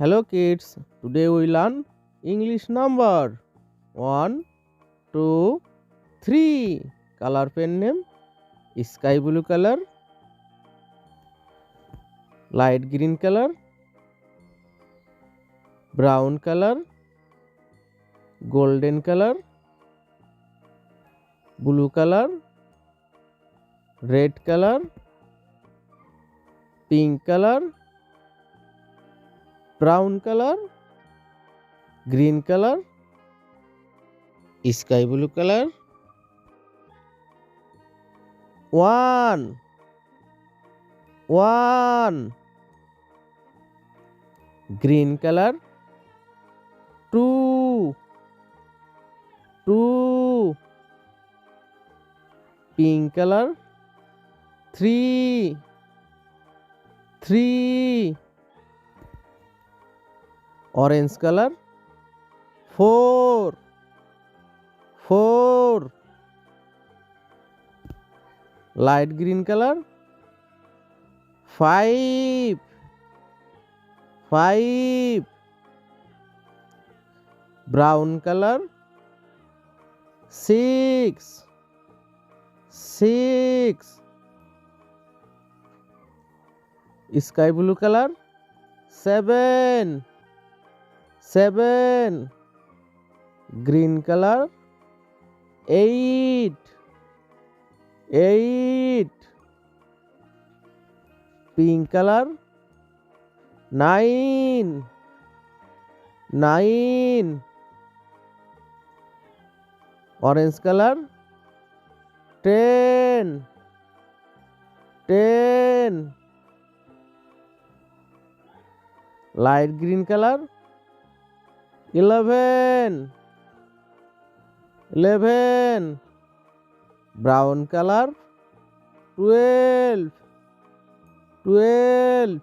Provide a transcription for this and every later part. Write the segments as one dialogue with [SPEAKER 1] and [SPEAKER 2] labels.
[SPEAKER 1] Hello kids, today we learn English number 1, 2, 3. Color pen name sky blue color, light green color, brown color, golden color, blue color, red color, pink color, brown color, green color, sky blue color. 1, 1. Green color. 2, 2. Pink color. 3, 3. Orange color. 4, 4. Light green color. 5, 5. Brown color. 6, 6. Sky blue color. 7, 7. Green color. 8, 8. Pink color. 9, 9. Orange color. 10, 10. Light green color. 11, 11. Brown color. 12, 12.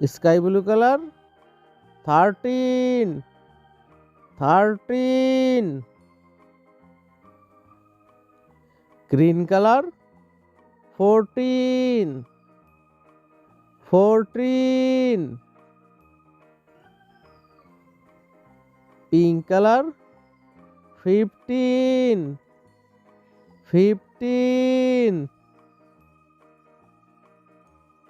[SPEAKER 1] Sky blue color. 13, 13. Green color. 14, 14. Pink color. 15, 15.